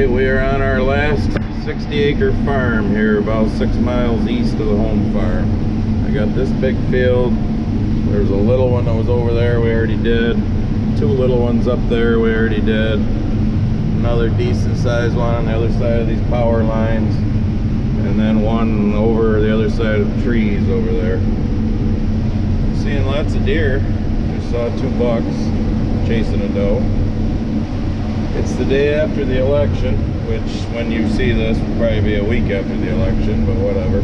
right, we are on our last 60-acre farm here, about 6 miles east of the home farm. I got this big field. There's a little one that was over there we already did. 2 little ones up there we already did. Another decent sized one on the other side of these power lines. And then one over the other side of the trees over there. Seeing lots of deer. Just saw 2 bucks chasing a doe. It's the day after the election, which when you see this will probably be a week after the election, but whatever.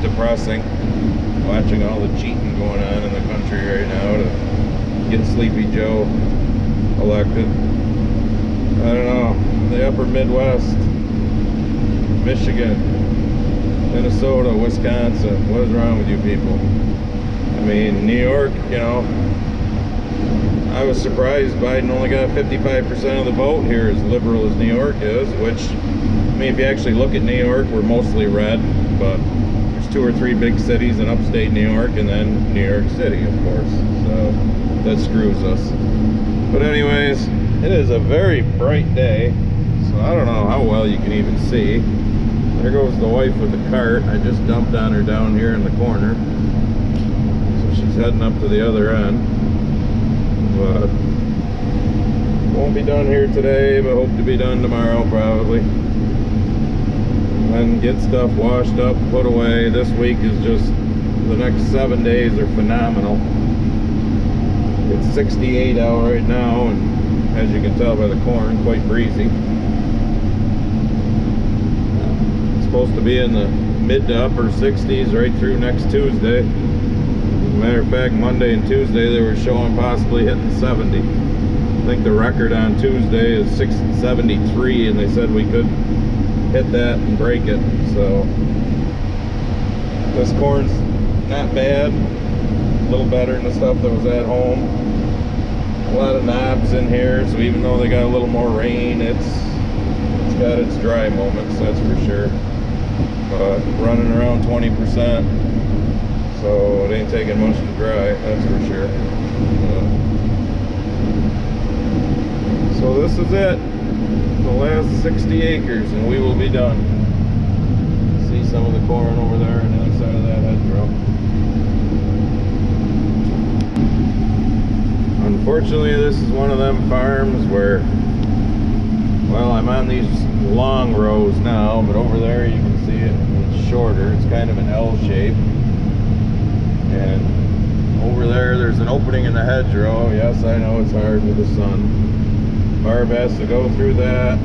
Depressing. Watching all the cheating going on in the country right now to get Sleepy Joe elected. I don't know, the upper Midwest, Michigan, Minnesota, Wisconsin, what is wrong with you people? I mean, New York, you know, I was surprised Biden only got 55% of the vote here, as liberal as New York is, which, I mean, if you actually look at New York, we're mostly red, but there's 2 or 3 big cities in upstate New York, and then New York City, of course, so that screws us. But anyways, it is a very bright day, so I don't know how well you can even see. There goes the wife with the cart. I just dumped on her down here in the corner, so she's heading up to the other end. But won't be done here today, but hope to be done tomorrow probably. And get stuff washed up, put away. This week is just, the next 7 days are phenomenal. It's 68 out right now, and as you can tell by the corn, quite breezy. It's supposed to be in the mid to upper 60s right through next Tuesday. Matter of fact, Monday and Tuesday they were showing possibly hitting 70. I think the record on Tuesday is 73, and they said we could hit that and break it. So this corn's not bad, a little better than the stuff that was at home. A lot of knobs in here, so even though they got a little more rain, it's got its dry moments, that's for sure. But running around 20%. So it ain't taking much to dry, that's for sure. So this is it, the last 60 acres, and we will be done. See some of the corn over there on the other side of that hedgerow. Unfortunately, this is one of them farms where, well, I'm on these long rows now, but over there you can see it's shorter. It's kind of an L shape. And over there's an opening in the hedgerow. Yes, I know it's hard with the sun. Barb has to go through that,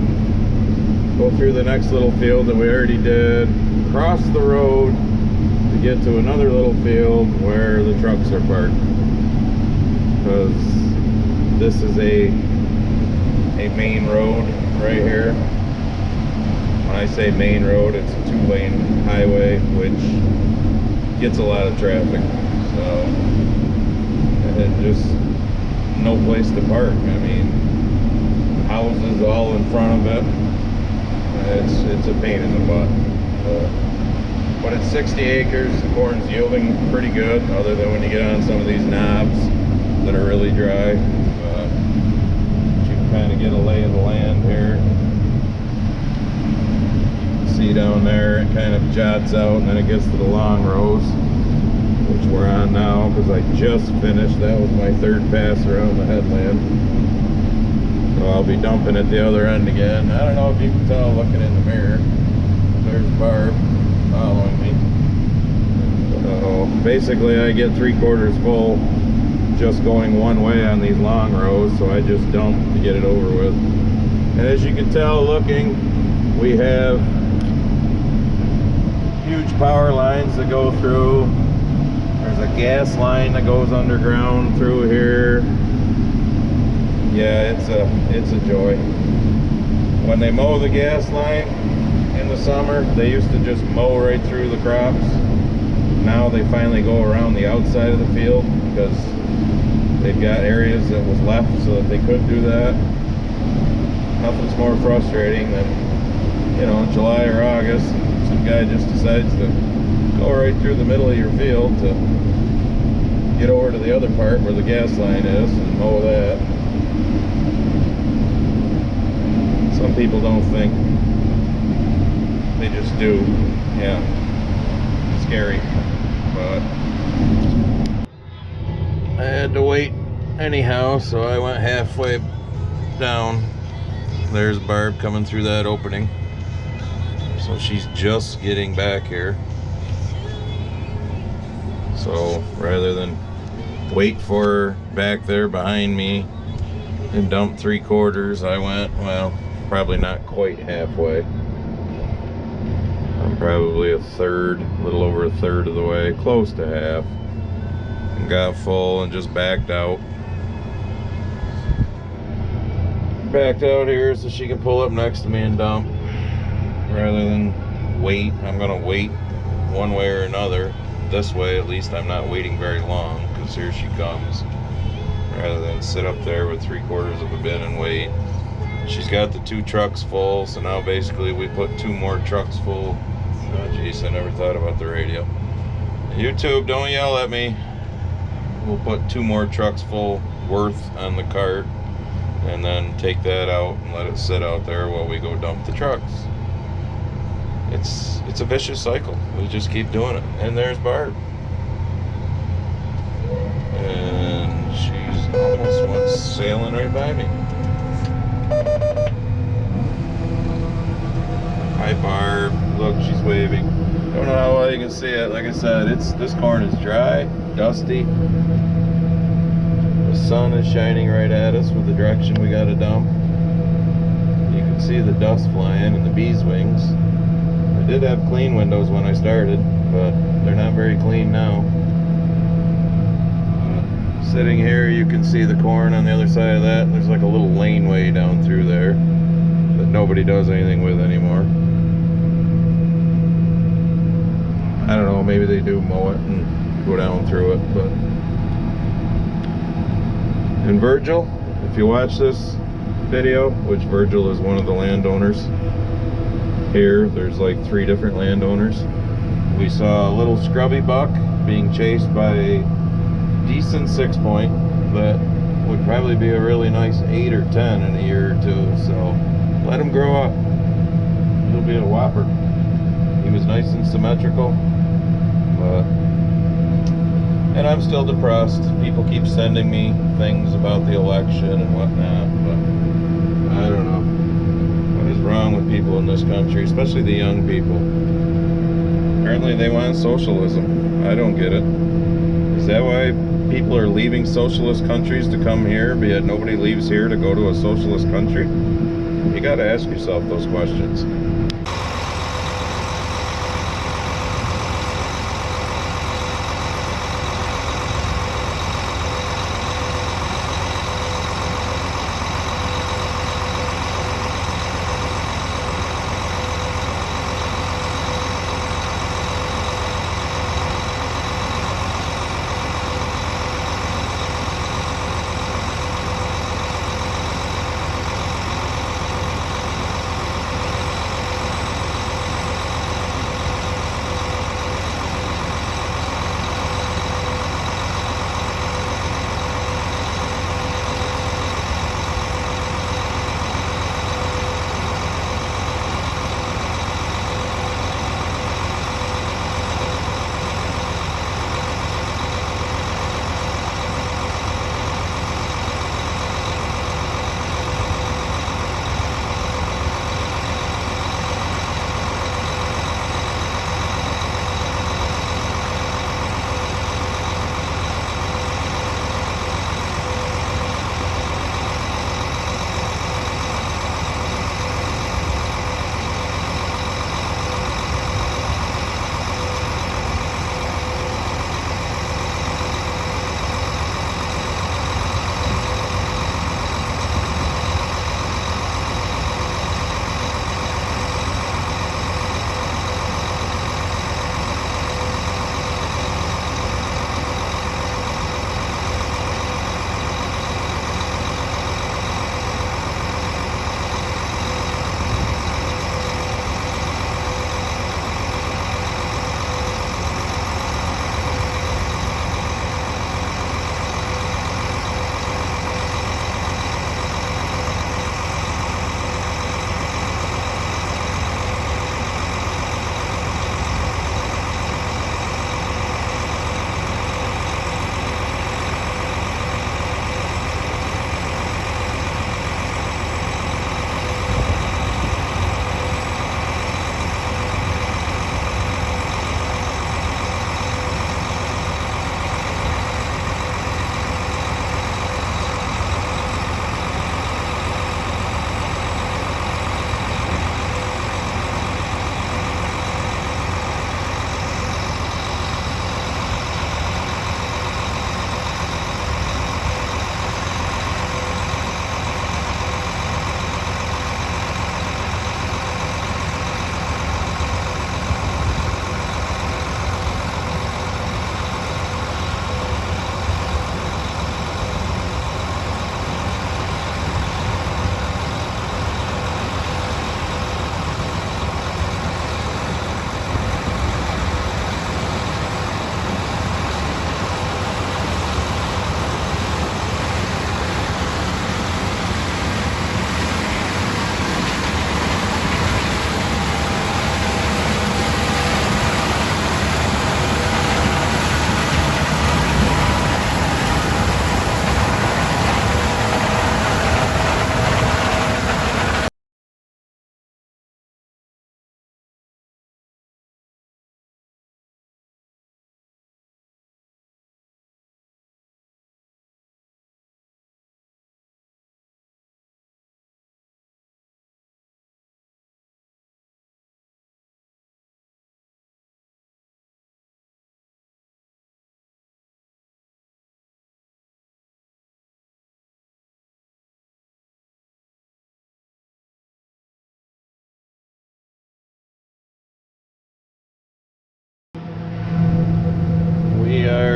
go through the next little field that we already did, cross the road to get to another little field where the trucks are parked. Because this is a main road right here. When I say main road, it's a 2-lane highway, which gets a lot of traffic, so, and just no place to park. I mean, houses all in front of it. It's a pain in the butt. But it's 60 acres. The corn's yielding pretty good, other than when you get on some of these knobs that are really dry. You can kind of get a lay of the land here. See down there, it kind of jots out, and then it gets to the long rows, which we're on now, because I just finished. That was my 3rd pass around the headland, so I'll be dumping at the other end again. I don't know if you can tell looking in the mirror. There's Barb following me. So basically I get 3/4 full just going one way on these long rows, so I just dump to get it over with. And as you can tell looking, we have huge power lines that go through. There's a gas line that goes underground through here. Yeah, it's a joy. When they mow the gas line in the summer, they used to just mow right through the crops. Now they finally go around the outside of the field because they've got areas that was left so that they could do that. Nothing's more frustrating than, you know, July or August, some guy just decides to go right through the middle of your field to get over to the other part where the gas line is and mow that. people don't think. They just do. Yeah. Scary. But I had to wait anyhow, so I went halfway down. There's Barb coming through that opening. So she's just getting back here. So rather than wait for her back there behind me and dump 3/4, I went, well, probably not quite halfway. I'm probably a third, a little over a third of the way, close to half. And got full and just backed out. Backed out here so she can pull up next to me and dump. Rather than wait, I'm gonna wait one way or another. This way, at least I'm not waiting very long, because here she comes. Rather than sit up there with 3/4 of a bin and wait. She's got the 2 trucks full, so now basically we put 2 more trucks full. Oh jeez, I never thought about the radio. YouTube, don't yell at me. We'll put 2 more trucks full worth on the cart, and then take that out and let it sit out there while we go dump the trucks. It's a vicious cycle. We just keep doing it. And there's Barb. And she's almost went sailing right by me. Hi Barb. Look, she's waving. Don't know how well you can see it. Like I said, this corn is dry, dusty. The sun is shining right at us with the direction we gotta dump. You can see the dust flying and the bees' wings. I did have clean windows when I started, but they're not very clean now. Sitting here, you can see the corn on the other side of that. There's like a little laneway down through there that nobody does anything with anymore. I don't know, maybe they do mow it and go down through it, but... And Virgil, if you watch this video, which Virgil is one of the landowners here, there's like 3 different landowners. We saw a little scrubby buck being chased by a decent 6-point that would probably be a really nice 8 or 10 in a year or 2, so let him grow up. He'll be a whopper. He was nice and symmetrical, but... And I'm still depressed. People keep sending me things about the election and whatnot, but I don't know. What is wrong with people in this country, especially the young people? Apparently they want socialism. I don't get it. Is that why people are leaving socialist countries to come here, yet nobody leaves here to go to a socialist country? You gotta ask yourself those questions.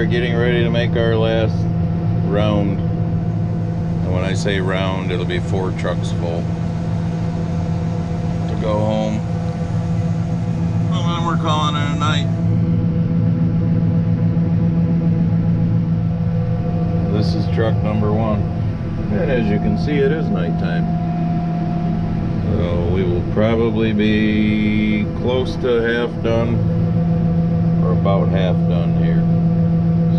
are getting ready to make our last round. And when I say round, it'll be 4 trucks full to go home. And then we're calling it a night. This is truck number 1. And as you can see, it is nighttime. So we will probably be close to half done, or about half done here.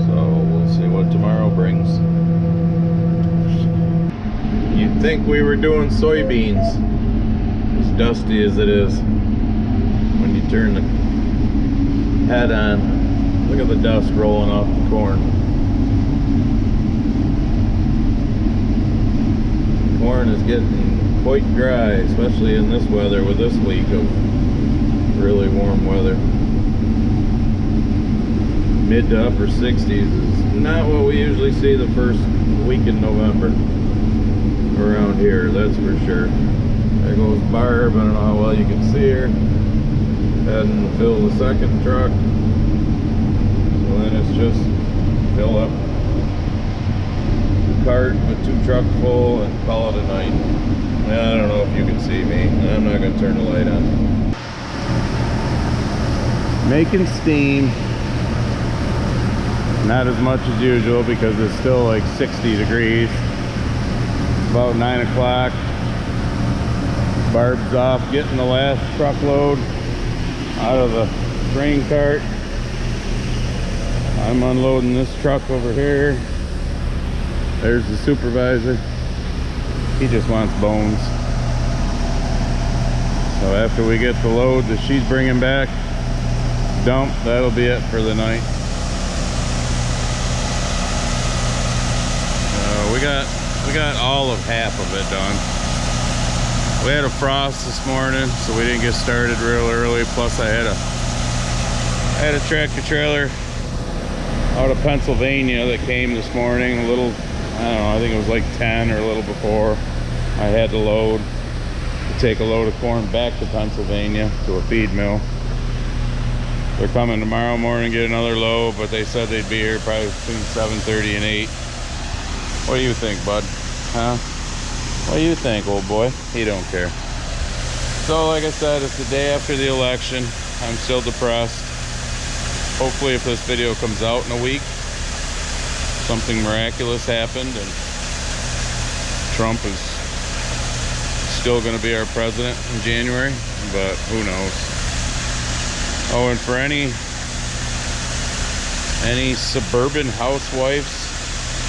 So we'll see what tomorrow brings. You'd think we were doing soybeans, as dusty as it is when you turn the head on. Look at the dust rolling off the corn. Corn is getting quite dry, especially in this weather with this week of really warm weather. Mid to upper 60s is not what we usually see the first week in November around here, that's for sure. There goes Barb. I don't know how well you can see her. Heading to fill the second truck. So then it's just fill up the cart with 2 trucks full and call it a night. I don't know if you can see me. I'm not going to turn the light on. Making steam. Not as much as usual because it's still like 60 degrees. About 9 o'clock. Barb's off getting the last truckload out of the grain cart. I'm unloading this truck over here. There's the supervisor. He just wants bones. So after we get the load that she's bringing back, dump, that'll be it for the night. We got all of half of it done. We had a frost this morning, so we didn't get started real early. Plus I had a tractor trailer out of Pennsylvania that came this morning a little, I don't know, I think it was like 10 or a little before. I had to load to take a load of corn back to Pennsylvania to a feed mill. They're coming tomorrow morning to get another load, but they said they'd be here probably between 7:30 and 8. What do you think, bud? Huh? What do you think, old boy? He don't care. So like I said, it's the day after the election. I'm still depressed. Hopefully if this video comes out in a week, something miraculous happened and Trump is still going to be our president in January, but who knows. Oh, and for any suburban housewives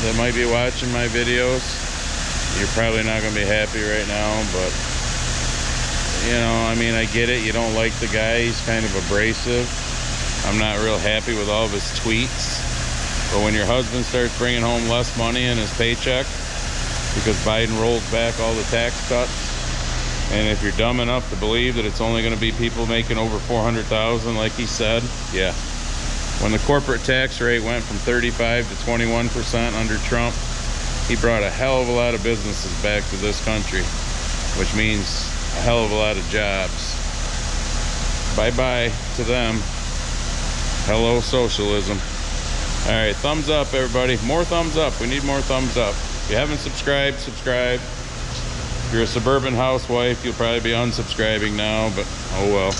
that might be watching my videos, you're probably not going to be happy right now, but you know, I mean, I get it. You don't like the guy. He's kind of abrasive. I'm not real happy with all of his tweets. But when your husband starts bringing home less money in his paycheck because Biden rolled back all the tax cuts, and if you're dumb enough to believe that it's only going to be people making over $400,000 like he said, yeah. When the corporate tax rate went from 35 to 21% under Trump, he brought a hell of a lot of businesses back to this country, which means a hell of a lot of jobs. Bye-bye to them. Hello, socialism. All right, thumbs up, everybody. More thumbs up. We need more thumbs up. If you haven't subscribed, subscribe. If you're a suburban housewife, you'll probably be unsubscribing now, but oh well.